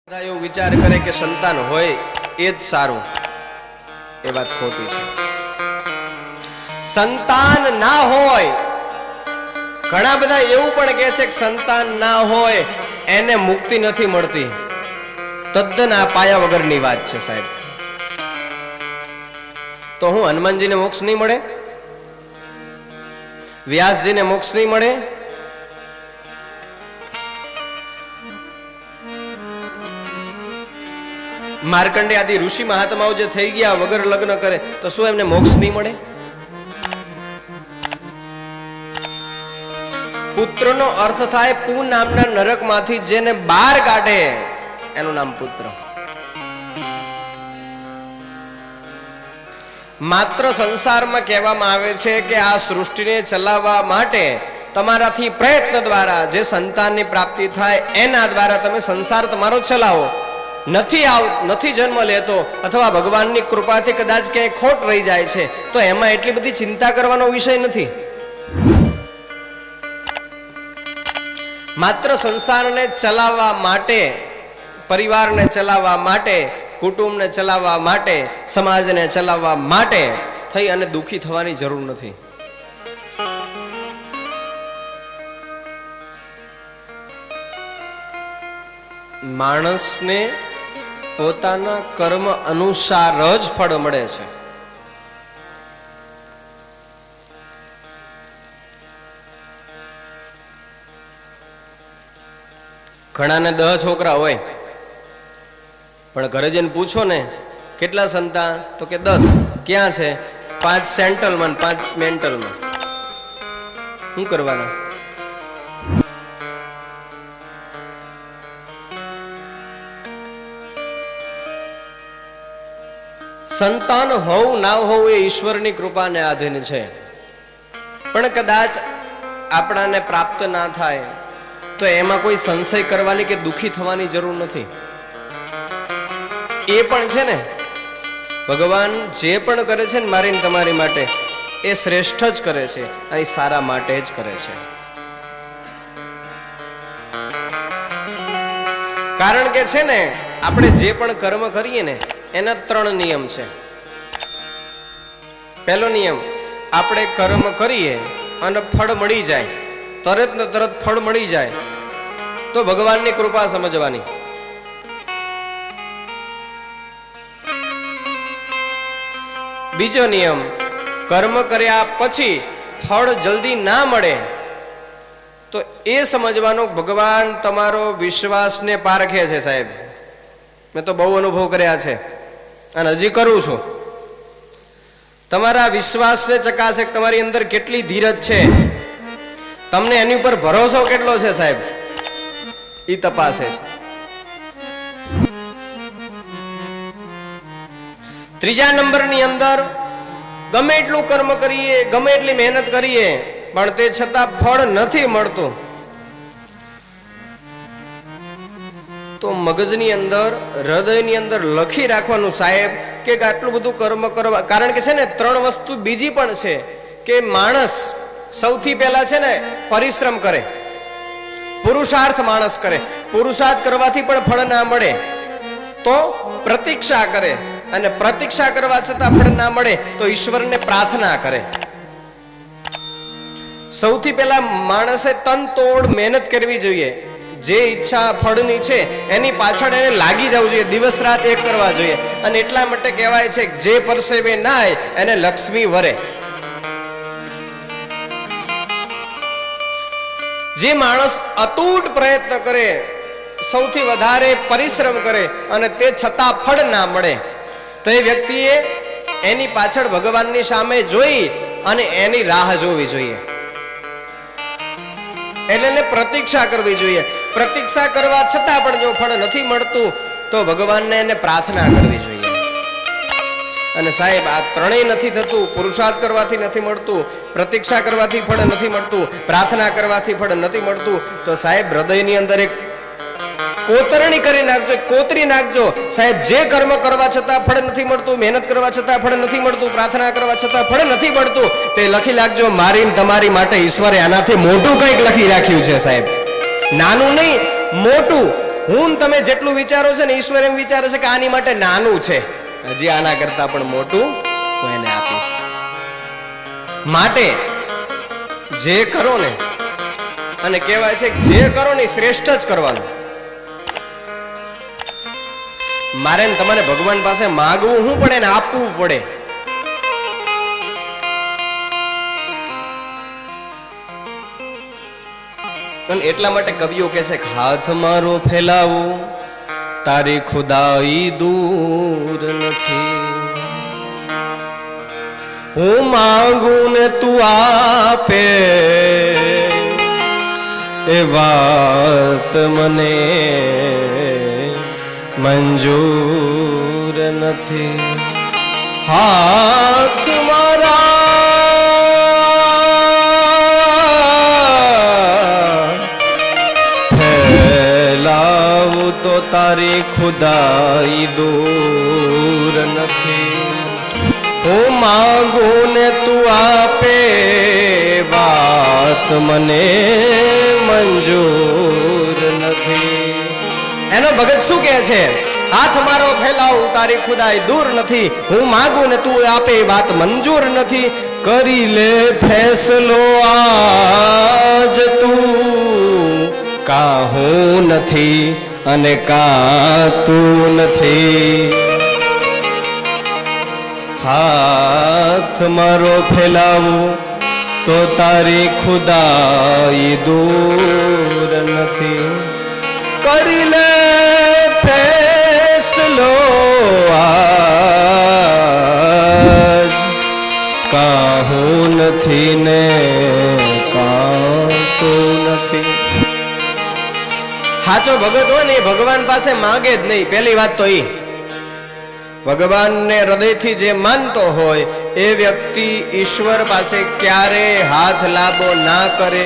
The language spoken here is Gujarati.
બધા એવું વિચાર કરે કે સંતાન હોય એ જ સારું, એ વાત ખોટી છે. સંતાન ના હોય, ઘણા બધા એવું પણ કહે છે કે સંતાન ના હોય એને મુક્તિ નથી મળતી. તદ્દન આ પાયા વગરની વાત છે સાહેબ. તો હું હનુમાનજીને મોક્ષ નહીં મળે? વ્યાસજીને મોક્ષ નહીં મળે? માર્કંડે આદિ ઋષિ મહાત્માઓ જે થઈ ગયા વગર લગ્ન કરે તો શું એમને મોક્ષ નહીં મળે? પુત્રનો અર્થ થાય પુ નામના નરકમાંથી જેને બહાર કાઢે એનું નામ પુત્ર. માત્ર સંસારમાં કહેવામાં આવે છે કે આ સૃષ્ટિને ચલાવવા માટે તમારાથી પ્રયત્ન દ્વારા જે સંતાનની પ્રાપ્તિ થાય એના દ્વારા તમે સંસાર તમારો ચલાવો. નથી જન્મ લેતો અથવા ભગવાનની કૃપાથી કદાચ ક્યાંય ખોટ રહી જાય છે તો એમાં એટલી બધી ચિંતા કરવાનો વિષય નથી. માત્ર સંસારને ચલાવવા માટે, પરિવારને ચલાવવા માટે, કુટુંબને ચલાવવા માટે, સમાજને ચલાવવા માટે થઈ અને દુઃખી થવાની જરૂર નથી. માણસને પોતાના કર્મ અનુસાર જ ફળ મળે છે. ઘણાને 10 છોકરા હોય પણ ઘરે જઈને પૂછો ને કેટલા સંતાન તો કે 10. ક્યાં છે? 5 સેન્ટ્રલમાં 5 મેન્ટલમાં. શું કરવાના? સંતાન હોવું ના હોવું એ ઈશ્વરની કૃપાને આધીન છે. પણ કદાચ આપણાને પ્રાપ્ત ના થાય તો એમાં કોઈ સંશય કરવાની કે દુઃખી થવાની જરૂર નથી. એ પણ છે ને, ભગવાન જે પણ કરે છે ને મારી તમારી માટે એ શ્રેષ્ઠ જ કરે છે અને સારા માટે જ કરે છે. કારણ કે છે ને આપણે જે પણ કર્મ કરીએ ને એના 3 નિયમ છે. પહેલો નિયમ, આપણે કર્મ કરીએ અને ફળ મળી જાય, તરત ને તરત ફળ મળી જાય તો ભગવાનની કૃપા સમજવાની. બીજો નિયમ, કર્મ કર્યા પછી ફળ જલ્દી ના મળે તો એ સમજવાનું ભગવાન તમારો વિશ્વાસને પારખે છે સાહેબ. મેં તો બહુ અનુભવ કર્યા છે અને હજી કરું છું. તમારા વિશ્વાસને ચકાસે તમારી અંદર કેટલી ધીરજ છે, તમને એની ઉપર ભરોસો કેટલો છે સાહેબ, ઈ તપાસે છે. ત્રીજા નંબરની અંદર ગમે એટલું કર્મ કરીએ, ગમે એટલી મહેનત કરીએ પણ તે છતાં ફળ નથી મળતું તો મગજની અંદર, હૃદયની અંદર લખી રાખવાનું સાહેબ કે આટલું બધું કર્મ કરવા. કારણ કે છે ને 3 વસ્તુ બીજી પણ છે કે માણસ સૌથી પહેલા છે ને પરિશ્રમ કરે, પુરુષાર્થ માણસ કરે. પુરુષાર્થ કરવાથી પણ ફળ ના મળે તો પ્રતીક્ષા કરે, અને પ્રતીક્ષા કરવા છતાં ફળ ના મળે તો ઈશ્વરને પ્રાર્થના કરે. સૌથી પહેલા માણસે તનતોડ મહેનત કરવી જોઈએ. જે ઈચ્છા ફળની છે એની પાછળ એને લાગી જવું જોઈએ, દિવસ રાત એક કરવા જોઈએ. અને એટલા માટે કહેવાય છે જે પરસેવે નાય એને લક્ષ્મી વરે. જે માણસ અતૂટ પ્રયત્ન કરે, સૌથી વધારે પરિશ્રમ કરે અને તે છતાં ફળ ના મળે તો એ વ્યક્તિએ એની પાછળ ભગવાનની સામે જોઈ અને એની રાહ જોવી જોઈએ. એટલે એને પ્રતીક્ષા કરવી જોઈએ. પ્રતીક્ષા કરવા છતાં પણ જો ફળ નથી મળતું તો ભગવાનને એને પ્રાર્થના કરવી જોઈએ. અને સાહેબ આ 3 નથી થતું, પુરુષાર્થ કરવાથી નથી મળતું, પ્રતીક્ષા કરવાથી ફળ નથી મળતું, પ્રાર્થના કરવાથી ફળ નથી મળતું તો સાહેબ હૃદયની અંદર એક કોતરણી કરી નાખજો, કોતરી નાખજો સાહેબ. જે કર્મ કરવા છતાં ફળ નથી મળતું, મહેનત કરવા છતાં ફળ નથી મળતું, પ્રાર્થના કરવા છતાં ફળ નથી મળતું, તે લખી નાખજો મારી તમારી માટે ઈશ્વરે આનાથી મોટું કંઈક લખી રાખ્યું છે સાહેબ. નાનું નહીં, મોટું. હું ને તમે જેટલું વિચારો છે ને ઈશ્વર એમ વિચારે છે કે આની માટે નાનું છે, હજી આના કરતા પણ મોટું હું એને આપીશ. માટે જે કરો ને, અને કહેવાય છે જે કરો ને શ્રેષ્ઠ જ કરવાનું. મારે ને તમારે ભગવાન પાસે માગવું શું પડે ને આપવું પડે. અને એટલા માટે કવિઓ કહે છે કે હાથ મારો ફેલાવું તારી ખુદાઈ દૂર નથી. હું માંગુ ને તું આપે એ વાત મને મંજૂર નથી. હાથ મારા ફેલાવું તો તારી ખુદાઈ દૂર નથી. હું માંગુ ને તું આપે વાત મને મંજૂર નથી. એનો ભગત શું કહે છે? હાથ મારો ફેલાવું તારી ખુદાઈ દૂર નથી. હું માંગુ ને તું આપે વાત મંજૂર નથી. કરી લે ફેસલો આજ તું, કા હું નથી અને કા તું નથી. હાથ મારો ફેલાવું તો તારી ખુદાઈ દૂર નથી. કરી લે ફેસલો આજ, કા હું નથી ને કા તું નથી. સાચો ભગત હોય ને ભગવાન પાસે માગે જ નહીં. પહેલી વાત તો એ, ભગવાનને હૃદયથી જે માનતો હોય એ વ્યક્તિ ઈશ્વર પાસે ક્યારે હાથ લાંબો ના કરે.